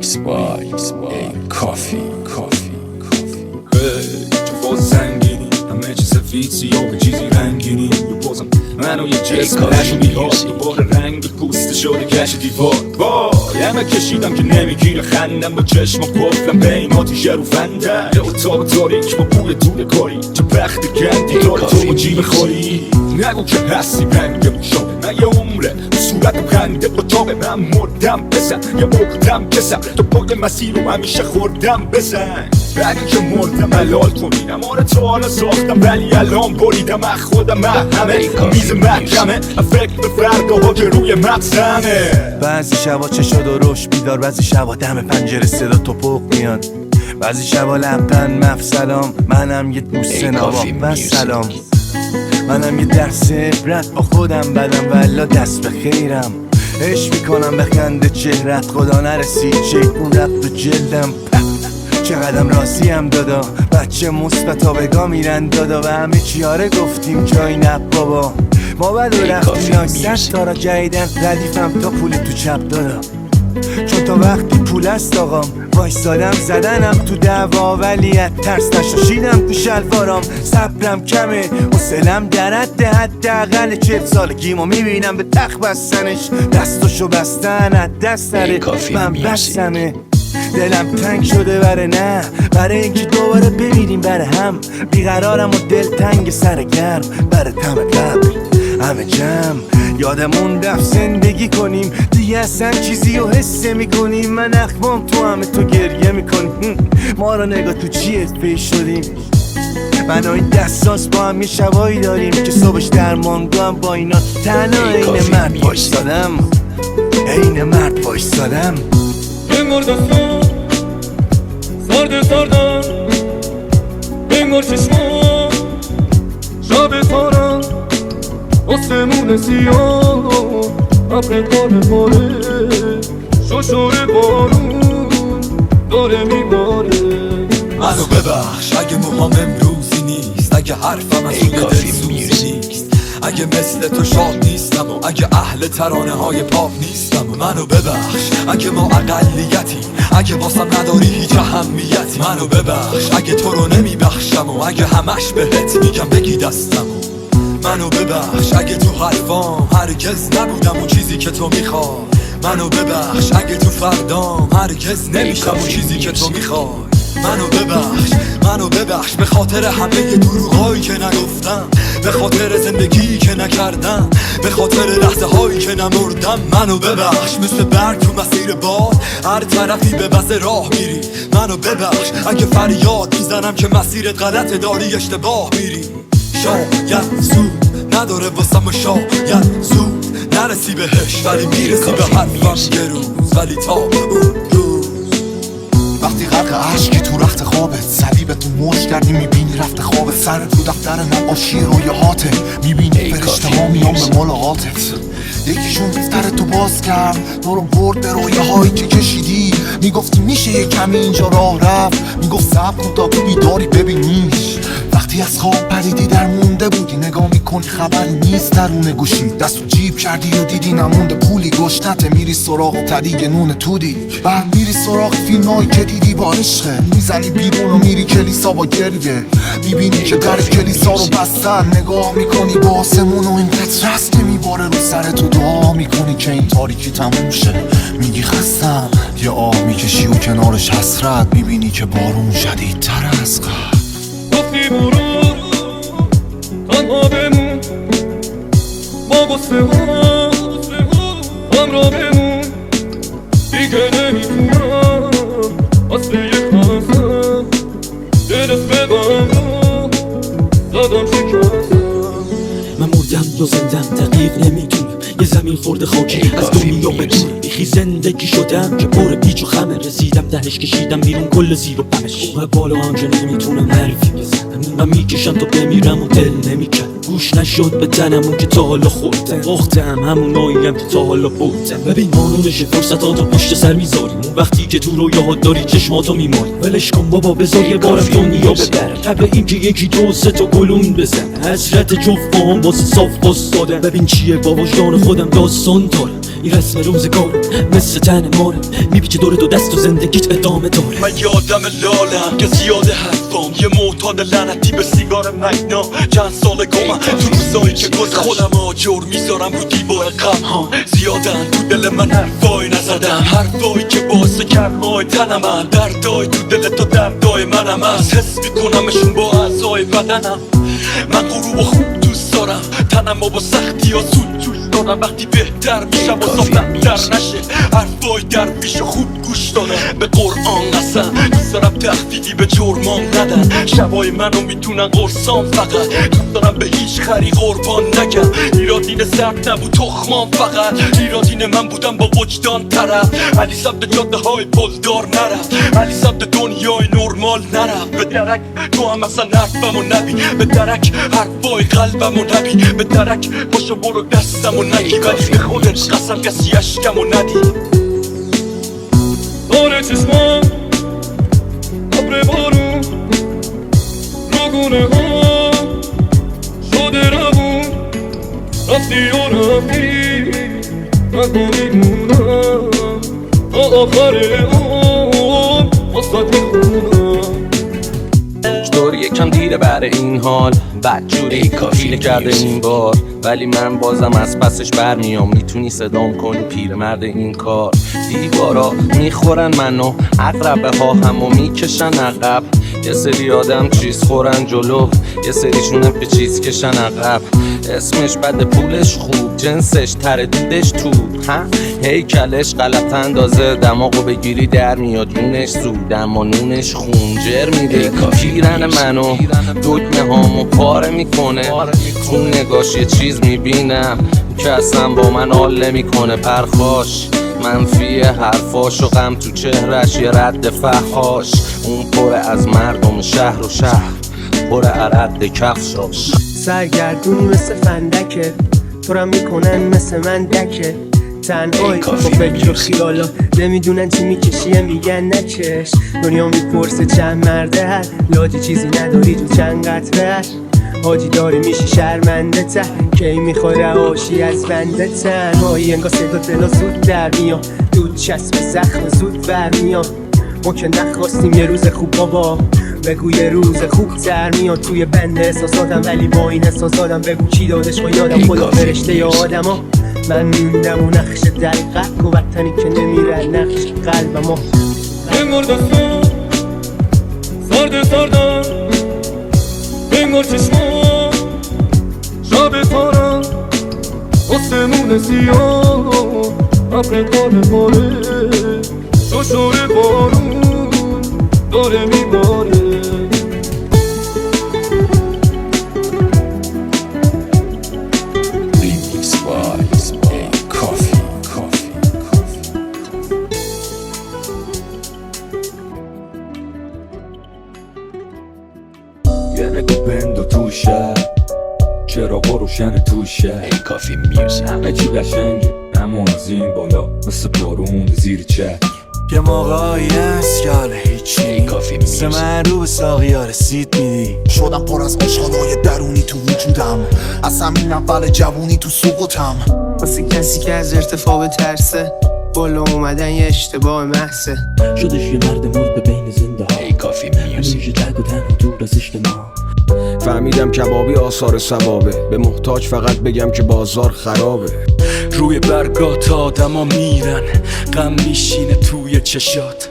میکس بای کافی تو فاز سنگینی همه چی سفید سیاه به چیزی رنگینی تو بازم منو یه جسم نشو بیار دوباره رنگ پوست شده کش دیوار وای همه کشیدم که نمیگیره خندم با چشم و قفلم به این آتیشه رو فنده یه اتاق تاریک با بوی دود کاری تو بخت گندی داره تو با جیب خوری نگو که هستی رنگ مشابه من یه عمره صورت خنده با تابه من مردم بزن یه مقدم کسم تو پای مسیر رو همیشه خوردم بزن بعدی که مردم حلال کنیدم آره تو حالا ساختم ولی الان بریدم از خودم همه میز محکمه فکر به فردا ها که روی مغزمه بعضی شبا چشا درشت بیدار بعضی شبا دم پنجره صدا توپق میاد بعضی شبا لبخند مفسلام منم یه دوست نواب و سلام منم یه درس عبرت با خودم بدم والا دست به خیرم عشق میکنم به خنده چهرت خدا نرسید شیطون رفت تو جلدم چقدرم راضیم دادا بچه مثبت بگا میرن دادا و همه چیاره گفتیم جای نه بابا ما بعد و رفتیم ناکسر تارا جایدن ردیفم تا پول تو چپ دادا چون تا وقتی پول است آقام وایستادم زدنم تو دعوا ولیت ترس نشاشیدم تو شلوارام صبرم کمه حوصله‌ام در حداقل 40 سالگیمو میبینم به تخت بستنش دستاشو بستن از دست داره من بستمه دلم تنگ شده برای اینکه دوباره ببینیم بره هم بیقرارم و دل تنگ سر گرم بره تم قبل همه جمع یادمون رفت زندگی کنیم دیگه اصلا چیزی رو حس میکنیم من اخوام تو همه تو گریه میکنیم ما رو نگاه تو چیه پیش شدیم من این دستاس با هم یه شبایی داریم که صبحش درمانگاه هم با اینا تنها این مرد وایستادم بنگار دستان سردم بنگار چشمان شب تارم آسمون سیاه ابر باره شوشور بارون داره میباره منو ببخش اگه موهام امروزی نیست اگه حرفم از روی دلسوزی نیست اگه مثل تو شاد نیستم و اگه اهل ترانه های پاپ نیستم و منو ببخش اگه ما اقلیتی اگه واسم نداری هیچ اهمیتی منو ببخش اگه تو رو نمیبخشم و اگه همش بهت میگم بگی دستم منو ببخش اگه تو حرفام هرگز نبودم اون چیزی که تو میخوای منو ببخش اگه تو فردام هرگز نمیشم اون چیزی که تو میخوای منو ببخش به خاطر همه دروغایی که نگفتم به خاطر زندگی که نکردم به خاطر لحظه هایی که نمردم منو ببخش مثل برگ تو مسیر باد هر طرفی به بس راه میری منو ببخش اگه فریاد میزنم که مسیرت غلطه داری اشتباه میری شاید زود نداره واسم شاید زود نرسی بهش ولی میرسی به حرفم یه روز ولی تا اون روز وقتی غرق عشقی تو رخت خوابت صلیبت موج کردی میبینی رفت خوابت سرت رو دفتر نقاشی رویاهاته میبینی فرشته ها میان به ملاقاتت یکیشون در تو باز کرد تو رو برد به رویاهایی که کشیدی میگفتی میشه یه کمی اینجا راه رفت میگفت صبر کن تا تو بیداری ببینیش وقتی از خواب پریدی در مونده بودی نگاه میکنی خبری نیست درون گوشی دست تو جیب کردی و دیدی نمونده پولی گشتته میری سراغ تریگ نون تودی بعد میری سراغ فیلمایی که دیدی با عشقه میزنی بیرون و میری کلیسا با گریه میبینی که در کلیسا رو بستن نگاه میکنی با آسمون و اینقدر رست میباره رو سر تو دعا میکنی که این تاریکی تموم شه میگی خستم یه آه میکشی و کنارش حسرت میبینی که بارون شدیدتر از قبل گفتی برو تنها بمون با غصه ها همراه بمون دیگه نمیتونم اصل یک حسن دلت ببندم زدم شکستم من مردم یا زندم دقیق نمیدونم یه زمین خورده خاکی از دنیا بدون بیخی زندگی شدم که پر پیچ و خمه رسیدم دهش کشیدم بیرون کل زیر و بمش اوه بالا هم که نمیتونم حرفی بزنم و میکشم تا بمیرم و دل نمیکن گوش نشد به تنمون که تا حالا خوردم اختم هموناییم که تا حالا بودم ببین مانونش فرصتاتو پشت سر میذاریم اون وقتی که تو رویاهات داری چشماتو میماری ولش کن بابا بذار یه بارم دنیا ببرم قبل اینکه یکی دو سه تا گلون بزن حسرت جفت با هم واسه صاف باز دادم ببین چیه با وجدان خودم داستان دارم این رسم روزگار مثل تن ماره میپیچه دور دو دست و زندگیت ادامه داره. من یه آدم لالم که زیاده حرفام، یه معتاد لعنتی به سیگار مگنا. چند سال گمم تو روزایی که گز خودم آجر میذارم رو دیوار غم ها. زیادن تو دل من حرفای نزدم، حرفایی که باعث کرمای تنم من. دردای تو دل تا دردای منم از حس میکنمشون با اعضای بدنم. من غروب و خوب دوست دارم، تنم با سختی ها زود دوست دارم. وقتی بهتر میشم و صافتر نشه، حرفای درویش خوب گوش دارم. به قرآن قسم دوست دارم تهدیدی به جرمام ندن. شبای منو میتونن قرصام، فقط دوست دارم به هیچ خری قربان نگم. ایرادین سرد نبود تخمام، فقط ایرادین من بودم با وجدان طرف. علی سمت جاده های پلدار نرفت، علی سمت دنیای نرمال نرفت. به درک تو هم اصلا حرفمو نبی، به درک حرفای قلبمو نبی. به درک پاشو برو دستمو نگی، ولی به خودت قسم کسی اشکمو ندی. داره چشمام ابر بارون رو گونه ها شده روون. رفتی و رفتی من میمونم تا آخر اون واسه میخونم. دور یکم دیره برای این حال، بدجوری کافی کرده این بار، ولی من بازم از پسش برمیام. میتونی صدام کنی پیرمرد این کار. دیوارا میخورن منو، عقربه ها همو میکشن عقب. یه سری آدم چیز خورن جلو، یه سریشونم به چیز کشن عقب. اسمش بد پولش خوب، جنسش تردیدش تو هیکلش غلط اندازه. دماغو بگیری در میاد یونش زود، اما نونش خونجر میده. پیرن منو دکمه هامو پاره میکنه، تو نگاش یه چیز میبینم که اصلا با من حال نمیکنه. پرخاش منفی حرفاش و غم تو چهرش یه رد فحاش. اون پره از مردم شهر و شهر پره عرد کفشاش. سرگردونی مثل فندکه، تو را میکنن مثل من دکه. تنهایی با فکر و خیالا نمیدونن چی میکشیه، میگن نکش. دنیا میپرسه چند مرده هست، لاجی چیزی نداری تو چند قطره. حاجی داره میشی شرمنده ته، کی میخوای رهاشی از بنده. تنهایی انگار صدا دلا زود در میان، دود چسب زخم زود برمیان. ما که نخواستیم یه روز خوب بابا، بگو یه روز خوب تر میاد. توی بند احساساتم ولی با این احساساتم بگو چی دادش با یادم. خدا فرشته یا آدم ها من میندم و نقش دقیقه و وطنی که نمیره نقش قلبم ها. انگار دستان سرد سردم، انگار چشمان شب تارم. آسمون سیاه ابر کار باره، شوشور بارون داره میباره. Remix by Coffee. یه نگاه بند و توشه، چراغا روشن توشه. Coffee music. همه چی قشنگه اما از این بالا مثل بارون زیر چک. یه موقعی هست که حالا هیچی مثل من رو به ساقیا رسید میدی. شدم پر از عشقانای درونی تو وجودم، از همین اول جوونی تو سقوطم. واسه کسی که از ارتفاع به ترسه، بالا اومدن یه اشتباه محضه. شدش یه مرد مرد بین زنده ها، همیشه درد و تنها دور از اجتماع. فهمیدم کبابی آثار ثوابه، به محتاج فقط بگم که بازار خرابه. روی برگات آدما میرن، غم میشینه توی چشات.